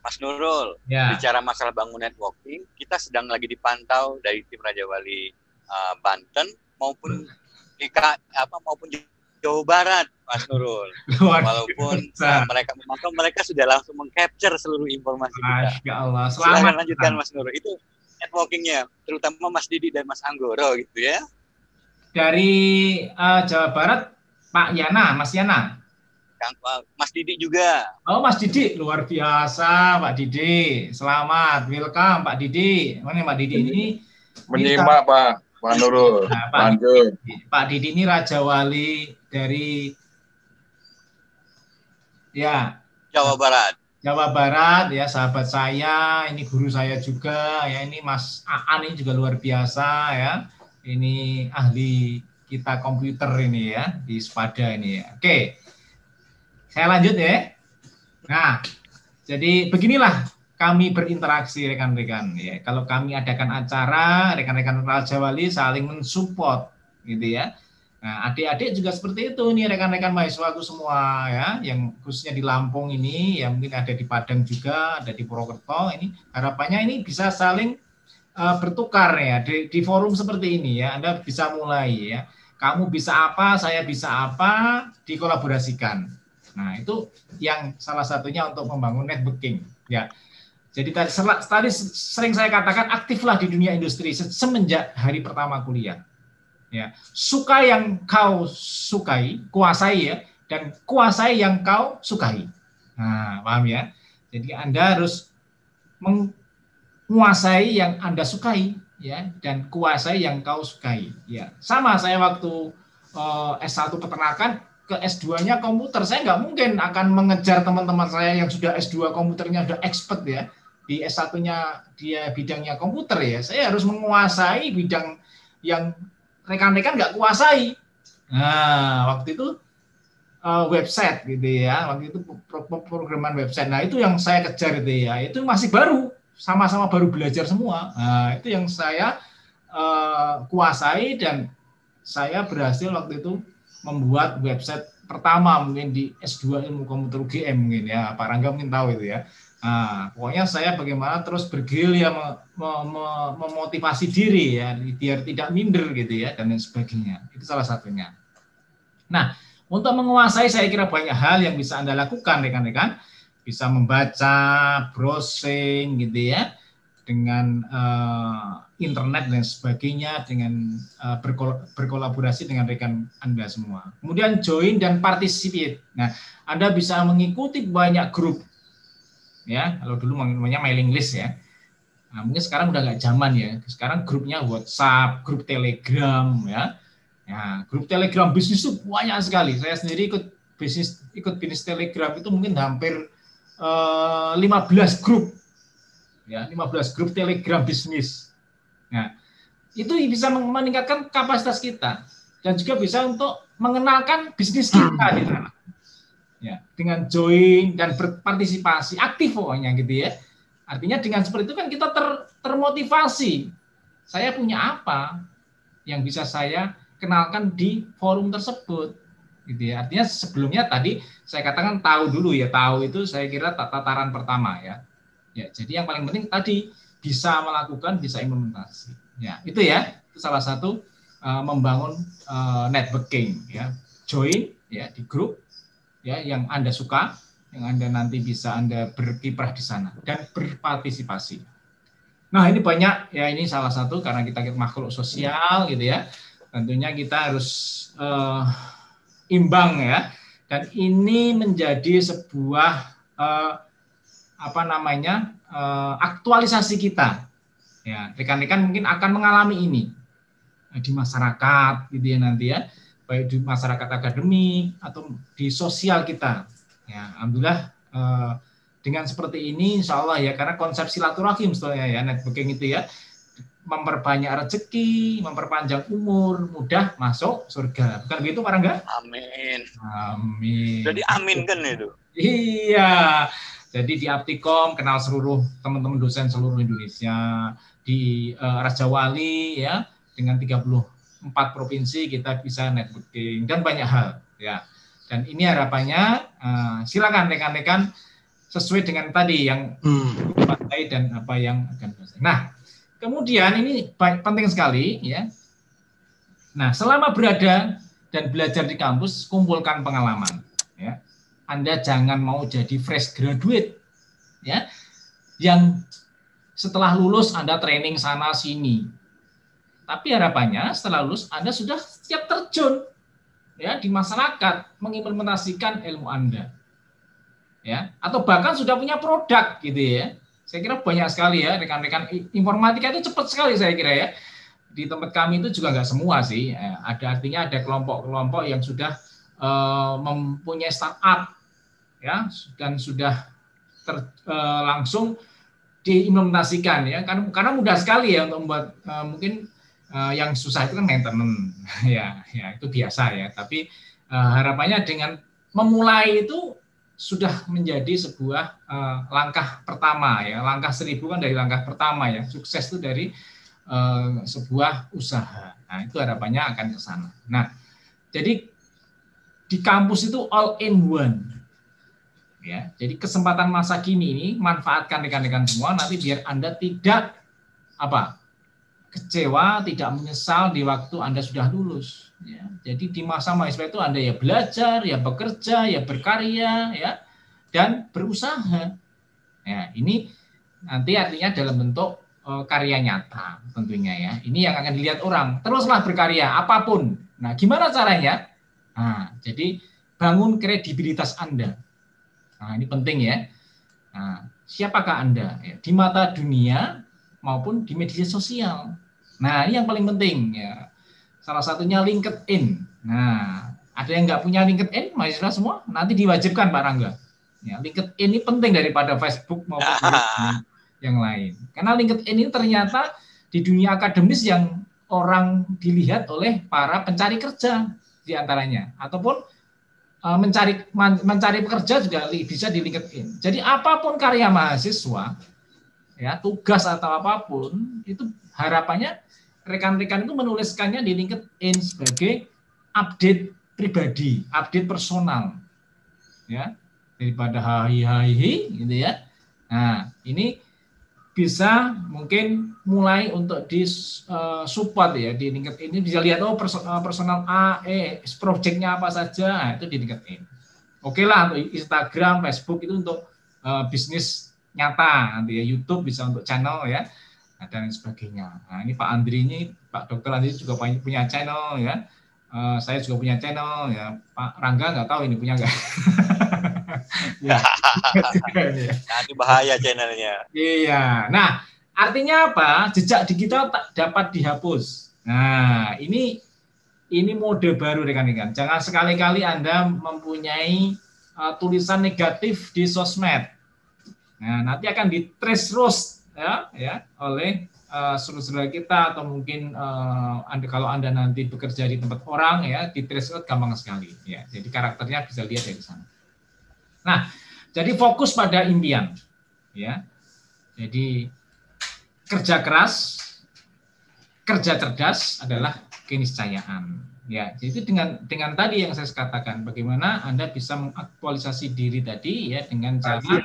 Speaker 1: Mas Nurul,
Speaker 2: ya,
Speaker 1: bicara masalah bangun networking, kita sedang lagi dipantau dari tim Raja Wali Banten maupun maupun Jawa Barat, Mas Nurul. Walaupun mereka memantau, mereka sudah langsung mengcapture seluruh informasi kita.
Speaker 2: Masya Allah.
Speaker 1: Silakan lanjutkan Mas Nurul. Itu networkingnya, terutama Mas Didi dan Mas Anggoro gitu ya.
Speaker 2: Dari Jawa Barat Pak Yana, Mas Yana.
Speaker 1: Mas Didi juga.
Speaker 2: Oh, Mas Didi, luar biasa Pak Didi. Selamat, welcome Pak Didi. Mana Pak Didi ini?
Speaker 8: Menyimak Pak Nurul.
Speaker 2: Nah,
Speaker 8: Lanjut.
Speaker 2: Pak Didi ini Raja Wali dari
Speaker 1: Jawa Barat.
Speaker 2: Jawa Barat ya, sahabat saya, ini guru saya juga ya, ini Mas Aan ini juga luar biasa ya. Ini ahli kita komputer ini ya, di Spada ini ya. Oke. Saya lanjut ya. Nah, jadi beginilah kami berinteraksi rekan-rekan ya. Kalau kami adakan acara, rekan-rekan Raja Wali saling mensupport gitu ya. Nah, adik-adik juga seperti itu nih rekan-rekan mahasiswaku semua ya, yang khususnya di Lampung ini, yang mungkin ada di Padang juga, ada di Purwokerto ini. Harapannya ini bisa saling bertukar ya di forum seperti ini ya. Anda bisa mulai ya. Kamu bisa apa, saya bisa apa, dikolaborasikan. Nah, itu yang salah satunya untuk membangun networking ya. Jadi tadi sering saya katakan aktiflah di dunia industri semenjak hari pertama kuliah. Ya, suka yang kau sukai, kuasai ya, dan kuasai yang kau sukai. Nah, paham ya? Jadi Anda harus menguasai yang Anda sukai ya, dan kuasai yang kau sukai ya. Sama saya waktu S1 peternakan ke S2-nya komputer, saya nggak mungkin akan mengejar teman-teman saya yang sudah S2 komputernya sudah expert ya. Di S1-nya dia bidangnya komputer ya. Saya harus menguasai bidang yang rekan-rekan nggak kuasai. Nah, waktu itu website gitu ya. Waktu itu programan website. Nah, itu yang saya kejar itu ya. Itu masih baru, sama-sama baru belajar semua. Nah, itu yang saya kuasai dan saya berhasil waktu itu membuat website pertama mungkin di S2 Ilmu Komputer UGM mungkin ya. Pak Rangga mungkin tahu itu ya. Nah, pokoknya saya bagaimana terus bergerilya memotivasi diri ya biar tidak minder gitu ya dan lain sebagainya. Itu salah satunya. Nah, untuk menguasai saya kira banyak hal yang bisa Anda lakukan rekan-rekan. Bisa membaca, browsing gitu ya dengan internet dan sebagainya, dengan berkolaborasi dengan rekan Anda semua. Kemudian join dan participate. Nah, Anda bisa mengikuti banyak grup. Ya, kalau dulu namanya mailing list ya. Nah, mungkin sekarang udah nggak zaman ya. Sekarang grupnya WhatsApp, grup Telegram ya. Ya, grup Telegram bisnis itu banyak sekali. Saya sendiri ikut bisnis Telegram itu mungkin hampir 15 grup. Ya, 15 grup Telegram bisnis. Nah, itu bisa meningkatkan kapasitas kita dan juga bisa untuk mengenalkan bisnis kita di sana. Ya, dengan join dan berpartisipasi aktif pokoknya gitu ya. Artinya dengan seperti itu kan kita termotivasi. Saya punya apa yang bisa saya kenalkan di forum tersebut gitu ya. Artinya sebelumnya tadi saya katakan tahu dulu ya. Tahu itu saya kira tataran pertama ya. Ya, jadi yang paling penting tadi bisa melakukan, bisa implementasi. Ya, itu ya. Itu salah satu membangun networking ya. Join ya di grup ya yang Anda suka, yang Anda nanti bisa Anda berkiprah di sana dan berpartisipasi. Nah, ini banyak ya, ini salah satu karena kita makhluk sosial gitu ya. Tentunya kita harus imbang ya. Dan ini menjadi sebuah aktualisasi kita. Ya, rekan-rekan mungkin akan mengalami ini di masyarakat gitu ya nanti ya. Baik di masyarakat akademik atau di sosial kita. Ya, alhamdulillah dengan seperti ini insya Allah ya, karena konsep silaturahim sebetulnya ya, networking itu ya, memperbanyak rezeki, memperpanjang umur, mudah masuk surga. Bukan begitu Pak Rangga?
Speaker 1: Amin.
Speaker 2: Amin.
Speaker 1: Jadi amin kan itu?
Speaker 2: Iya. Jadi di Aptikom kenal seluruh teman-teman dosen seluruh Indonesia, di Raja Wali ya dengan 34 provinsi kita bisa networking dan banyak hal ya. Dan ini harapannya silakan rekan-rekan sesuai dengan tadi yang dipakai dan apa yang akan selesai. Nah, kemudian ini penting sekali ya. Nah, selama berada dan belajar di kampus, kumpulkan pengalaman ya. Anda jangan mau jadi fresh graduate ya. Yang setelah lulus Anda training sana sini. Tapi harapannya setelah lulus Anda sudah siap terjun. ya di masyarakat mengimplementasikan ilmu Anda. Ya, atau bahkan sudah punya produk gitu ya. Saya kira banyak sekali ya rekan-rekan informatika itu cepat sekali saya kira ya. Di tempat kami itu juga nggak semua sih. Ada artinya ada kelompok-kelompok yang sudah mempunyai startup ya dan sudah langsung diimplementasikan ya. Karena mudah sekali ya untuk membuat mungkin yang susah itu kan maintenance ya itu biasa ya. Tapi harapannya dengan memulai itu sudah menjadi sebuah langkah pertama ya, langkah 1000 kan dari langkah pertama ya, sukses itu dari sebuah usaha. Nah itu harapannya akan ke sana. Nah jadi di kampus itu all in one ya, jadi kesempatan masa kini ini manfaatkan rekan-rekan semua nanti biar Anda tidak kecewa, tidak menyesal di waktu Anda sudah lulus. Ya, jadi di masa mahasiswa itu Anda ya belajar, ya bekerja, ya berkarya, ya dan berusaha. Ya, ini nanti artinya dalam bentuk karya nyata tentunya ya. Ini yang akan dilihat orang. Teruslah berkarya apapun. Nah, gimana caranya? Nah, jadi bangun kredibilitas Anda. Nah, ini penting ya. Nah, siapakah Anda? Ya, di mata dunia maupun di media sosial. Nah, ini yang paling penting ya. Salah satunya LinkedIn. Nah, ada yang nggak punya LinkedIn, mahasiswa semua, nanti diwajibkan Pak Rangga. Ya, LinkedIn ini penting daripada Facebook maupun yang lain. Karena LinkedIn ini ternyata di dunia akademis yang orang dilihat oleh para pencari kerja diantaranya, ataupun mencari pekerja juga bisa di LinkedIn. Jadi apapun karya mahasiswa, ya tugas atau apapun itu harapannya rekan-rekan itu menuliskannya di LinkedIn sebagai update pribadi, update personal, ya daripada hai gitu ya. Nah ini bisa mungkin mulai untuk di support ya di LinkedIn ini bisa lihat personal projectnya apa saja, nah, itu di LinkedIn. Oke lah untuk Instagram, Facebook itu untuk bisnis nyata, nanti ya YouTube bisa untuk channel ya. Dan sebagainya. Nah, ini Pak Andri ini, Pak Dr. Andri juga punya channel ya. Saya juga punya channel ya. Pak Rangga nggak tahu ini punya nggak? Ya.
Speaker 1: Nanti bahaya channelnya.
Speaker 2: Iya. Nah, artinya apa? Jejak digital tak dapat dihapus. Nah, ini mode baru rekan-rekan. Jangan sekali-kali Anda mempunyai tulisan negatif di sosmed. Nah, nanti akan di-trace terus ya oleh saudara kita atau mungkin kalau Anda nanti bekerja di tempat orang ya di trace gampang sekali ya. Jadi karakternya bisa lihat dari sana. Nah, jadi fokus pada impian ya. Jadi kerja keras, kerja cerdas adalah keniscayaan ya. Jadi dengan tadi yang saya katakan bagaimana Anda bisa mengaktualisasi diri tadi ya dengan cara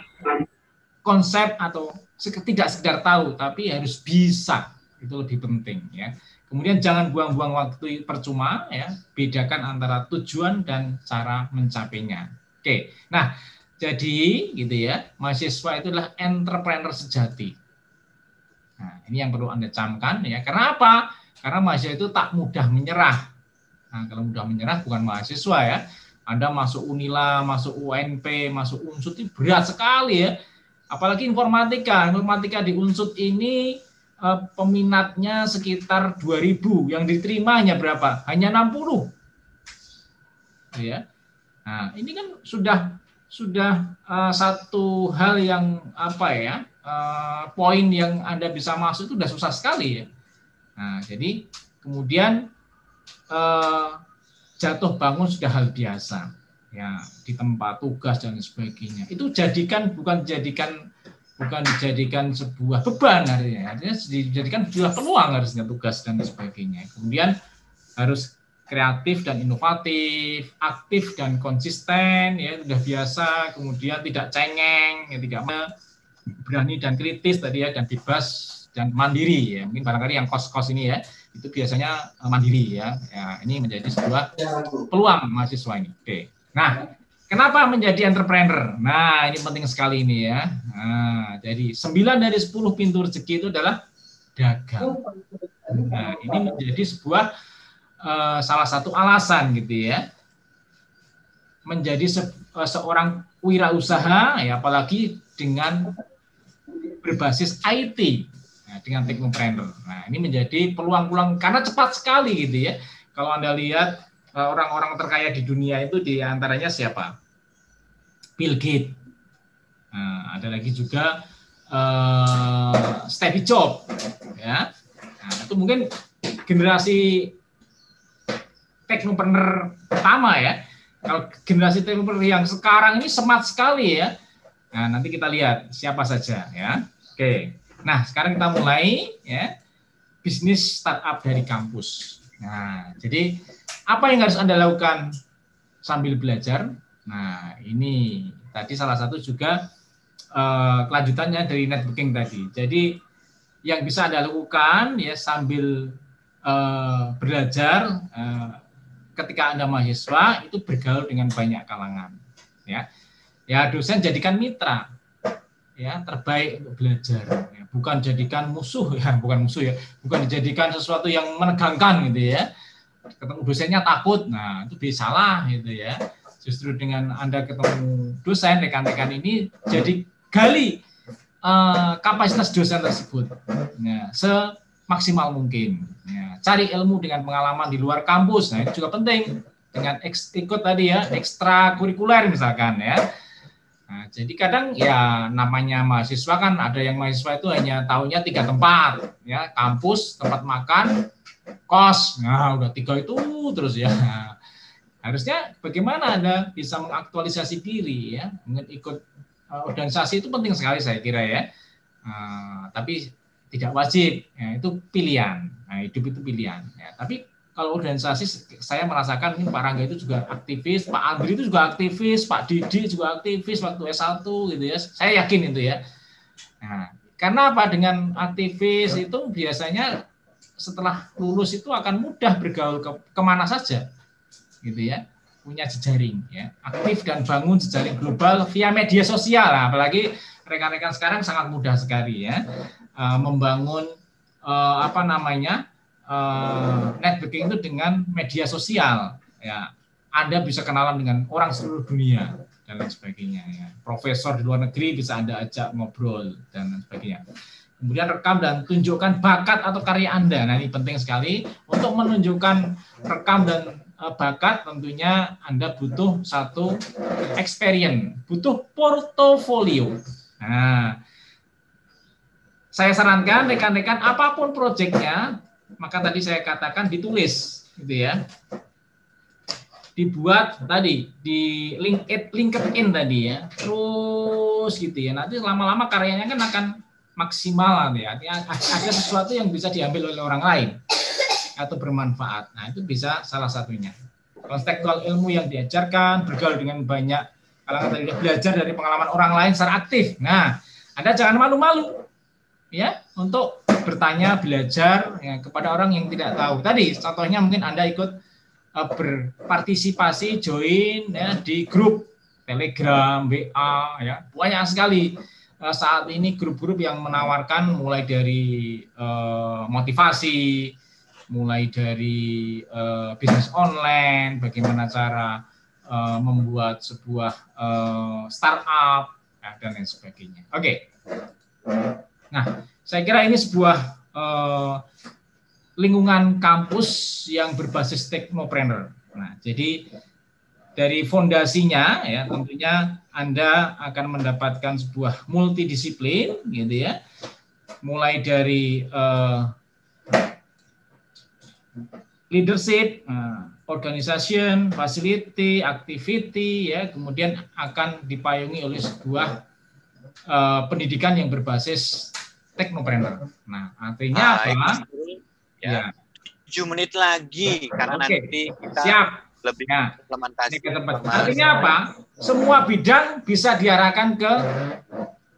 Speaker 2: konsep atau tidak sekedar tahu, tapi harus bisa, itu lebih penting ya. Kemudian jangan buang-buang waktu percuma ya, bedakan antara tujuan dan cara mencapainya. Oke, nah jadi gitu ya, mahasiswa itu adalah entrepreneur sejati. Nah ini yang perlu Anda camkan ya. Karena apa? Karena mahasiswa itu tak mudah menyerah. Nah kalau mudah menyerah bukan mahasiswa ya. Anda masuk Unila, masuk UNP, masuk Unsud itu berat sekali ya. Apalagi informatika di Unsud ini peminatnya sekitar 2.000, yang diterima hanya berapa? Hanya 60. Ya. Nah, ini kan sudah satu hal yang poin yang Anda bisa masuk itu sudah susah sekali ya. Nah, jadi kemudian jatuh bangun sudah hal biasa. Ya, di tempat tugas dan sebagainya. Itu bukan dijadikan sebuah beban artinya dijadikan sebuah peluang harusnya tugas dan sebagainya. Kemudian harus kreatif dan inovatif, aktif dan konsisten ya, sudah biasa, kemudian tidak cengeng, ya, tidak berani dan kritis tadi ya, dan bebas dan mandiri ya. Mungkin barangkali yang kos-kos ini ya, itu biasanya mandiri ya. Ya, ini menjadi sebuah peluang mahasiswa ini. Oke. Nah, kenapa menjadi entrepreneur? Nah, ini penting sekali ini ya. Nah, jadi 9 dari 10 pintu rezeki itu adalah dagang. Nah, ini menjadi sebuah salah satu alasan gitu ya. menjadi seorang wirausaha, ya, apalagi dengan berbasis IT, ya, dengan teknopreneur. Nah, ini menjadi peluang-peluang karena cepat sekali gitu ya. Kalau Anda lihat orang-orang terkaya di dunia itu diantaranya siapa? Bill Gates. Nah, ada lagi juga Steve Jobs, ya. Nah, itu mungkin generasi teknopreneur pertama ya. Kalau generasi teknopreneur yang sekarang ini smart sekali ya. Nah, nanti kita lihat siapa saja ya. Oke. Nah, sekarang kita mulai ya bisnis startup dari kampus. Nah, jadi apa yang harus Anda lakukan sambil belajar? Nah, ini tadi salah satu juga kelanjutannya dari networking tadi. Jadi yang bisa Anda lakukan ya sambil belajar ketika Anda mahasiswa itu bergaul dengan banyak kalangan, ya. Ya, dosen jadikan mitra, ya, terbaik untuk belajar, ya. Bukan jadikan musuh, ya, bukan dijadikan sesuatu yang menegangkan gitu ya. Ketemu dosennya takut, nah itu bisa salah gitu ya. Justru dengan Anda ketemu dosen, rekan-rekan ini jadi gali kapasitas dosen tersebut, ya, semaksimal mungkin. Ya, cari ilmu dengan pengalaman di luar kampus. Nah, itu juga penting dengan ikut tadi ya, ekstrakurikuler misalkan ya. Nah, jadi kadang ya namanya mahasiswa kan ada yang mahasiswa itu hanya tahunya 3 tempat ya, kampus, tempat makan, kos. Nah, udah 3 itu terus ya. Nah, harusnya bagaimana Anda bisa mengaktualisasi diri ya, mungkin ikut organisasi itu penting sekali saya kira ya. Tapi tidak wajib, ya, itu pilihan. Nah, hidup itu pilihan. Ya. Tapi kalau organisasi, saya merasakan ini Pak Rangga itu juga aktivis, Pak Andri itu juga aktivis, Pak Didi juga aktivis waktu S1 gitu ya. Saya yakin itu ya. Nah, karena apa? Dengan aktivis itu biasanya setelah lulus itu akan mudah bergaul kemana saja, gitu ya. Punya jejaring, ya. Aktif dan bangun jejaring global via media sosial. Nah, apalagi rekan-rekan sekarang sangat mudah sekali ya. Membangun networking itu dengan media sosial ya. Anda bisa kenalan dengan orang seluruh dunia dan lain sebagainya ya. Profesor di luar negeri bisa Anda ajak ngobrol dan lain sebagainya. Kemudian rekam dan tunjukkan bakat atau karya Anda. Nah, ini penting sekali untuk menunjukkan rekam dan bakat. Tentunya Anda butuh satu experience, butuh portofolio. Nah, saya sarankan rekan-rekan apapun proyeknya, maka tadi saya katakan ditulis, gitu ya. Dibuat tadi di LinkedIn tadi ya, terus gitu ya. Nanti lama-lama karyanya kan akan maksimal ya. Ada sesuatu yang bisa diambil oleh orang lain atau bermanfaat. Nah, itu bisa salah satunya. Kontekstual ilmu yang diajarkan, bergaul dengan banyak kalangan tadi, belajar dari pengalaman orang lain secara aktif. Nah, Anda jangan malu-malu ya untuk bertanya, belajar ya, kepada orang yang tidak tahu. Tadi contohnya mungkin Anda ikut berpartisipasi, join ya di grup Telegram, WA ya. Banyak sekali saat ini grup-grup yang menawarkan mulai dari motivasi, mulai dari bisnis online, bagaimana cara membuat sebuah startup ya, dan lain sebagainya. Oke. Nah, saya kira ini sebuah lingkungan kampus yang berbasis teknopreneur. Nah, jadi dari fondasinya ya tentunya Anda akan mendapatkan sebuah multidisiplin gitu ya. Mulai dari leadership, organization, facility, activity ya, kemudian akan dipayungi oleh sebuah pendidikan yang berbasis teknopreneur. Nah, artinya apa?
Speaker 1: Ya. 7 menit lagi karena nanti kita lebih implementasi.
Speaker 2: Artinya apa? Semua bidang bisa diarahkan ke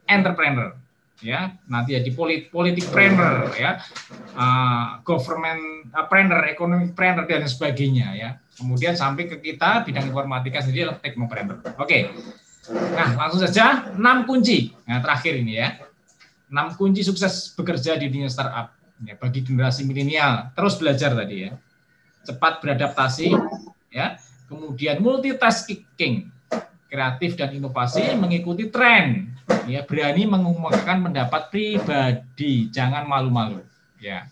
Speaker 2: entrepreneur. Ya, nanti jadi politikpreneur ya, government planner, economic planner dan sebagainya ya. Kemudian sampai ke kita bidang informatika sendiri adalah teknopreneur. Oke. Nah, langsung saja 6 kunci. Nah, terakhir ini ya. 6 kunci sukses bekerja di dunia startup. Ya, bagi generasi milenial, terus belajar tadi ya. Cepat beradaptasi ya, Kemudian multitasking, kreatif dan inovasi, mengikuti tren, ya, berani mengumumkan pendapat pribadi, jangan malu-malu, ya.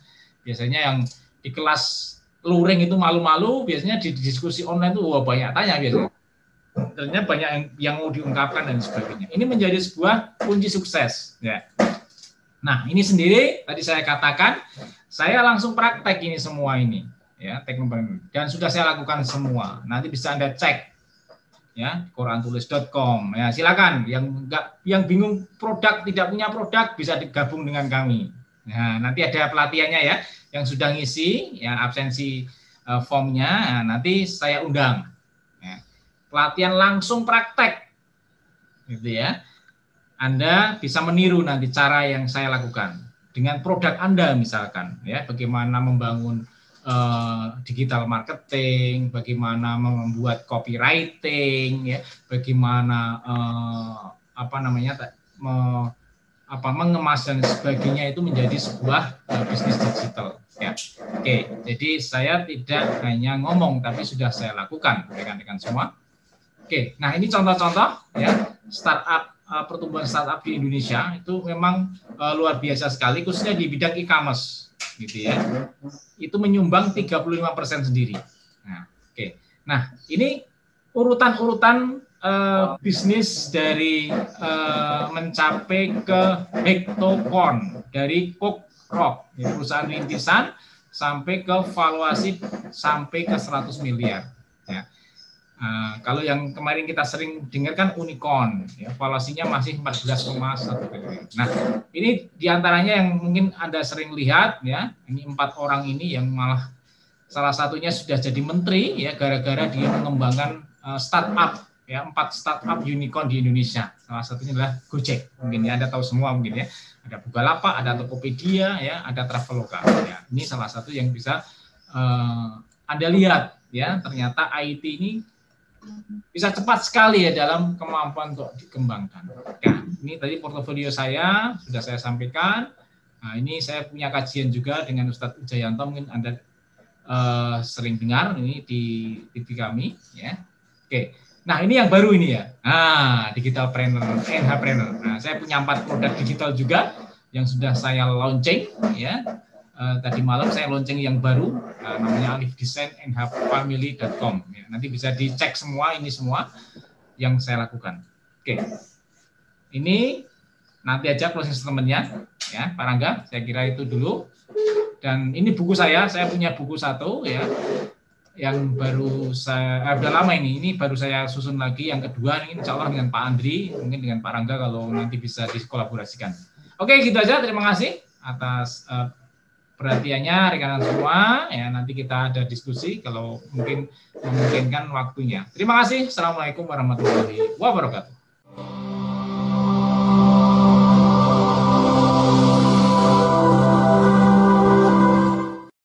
Speaker 2: Biasanya yang di kelas luring itu malu-malu, biasanya di diskusi online itu banyak tanya biasanya. Ternyata banyak yang mau diungkapkan dan sebagainya. Ini menjadi sebuah kunci sukses, ya. Nah, ini sendiri tadi saya katakan, saya langsung praktek ini semua ini, ya, teknik, dan sudah saya lakukan semua. Nanti bisa Anda cek, ya, qurantulis.com. Ya, silakan. Yang bingung produk, tidak punya produk, bisa digabung dengan kami. Nah, nanti ada pelatihannya, ya, yang sudah ngisi, ya, absensi formnya, nah, nanti saya undang. Pelatihan langsung praktek, gitu ya. Anda bisa meniru nanti cara yang saya lakukan dengan produk Anda misalkan, ya, bagaimana membangun digital marketing, bagaimana membuat copywriting, ya, bagaimana mengemas dan sebagainya itu menjadi sebuah bisnis digital. Ya. Oke, jadi saya tidak hanya ngomong, tapi sudah saya lakukan rekan-rekan semua. Oke, nah ini contoh-contoh, ya, startup, pertumbuhan startup di Indonesia itu memang luar biasa sekali, khususnya di bidang e-commerce, gitu ya. Itu menyumbang 35% sendiri. Nah, oke. Nah, ini urutan-urutan bisnis dari mencapai ke hektocorn, dari Coke, ya, perusahaan rintisan, sampai ke valuasi sampai ke 100 miliar. Ya. Kalau yang kemarin kita sering dengarkan unicorn, ya, valuasinya masih 14,1 triliun. Nah, ini diantaranya yang mungkin Anda sering lihat, ya, ini 4 orang ini yang malah salah satunya sudah jadi menteri, ya, gara-gara dia mengembangkan startup, ya, 4 startup unicorn di Indonesia. Salah satunya adalah Gojek, mungkin ya Anda tahu semua mungkin, ya. Ada Bukalapak, ada Tokopedia, ya, ada Traveloka. Ya. Ini salah satu yang bisa Anda lihat, ya, ternyata IT ini bisa cepat sekali, ya, dalam kemampuan untuk dikembangkan. Ya, ini tadi portofolio saya sudah saya sampaikan. Nah, ini saya punya kajian juga dengan Ustadz Wijayanto, mungkin Anda sering dengar ini di TV kami, ya. Oke. Nah, ini yang baru ini, ya. Nah, Digitalpreneur, NHpreneur. Nah, saya punya 4 produk digital juga yang sudah saya launching, ya. Tadi malam saya launching yang baru, namanya Alif Design nhfamily.com. Ya, nanti bisa dicek semua, ini semua yang saya lakukan. Oke, ini nanti aja closing statement-nya, ya, Pak Rangga. Saya kira itu dulu. Dan ini buku saya punya buku 1, ya, yang baru saya udah lama ini baru saya susun lagi. Yang kedua ini insya Allah dengan Pak Andri, mungkin dengan Pak Rangga kalau nanti bisa dikolaborasikan. Oke, gitu aja. Terima kasih atas perhatiannya rekan semua, ya. Nanti kita ada diskusi kalau mungkin memungkinkan waktunya. Terima kasih. Assalamualaikum warahmatullahi wabarakatuh.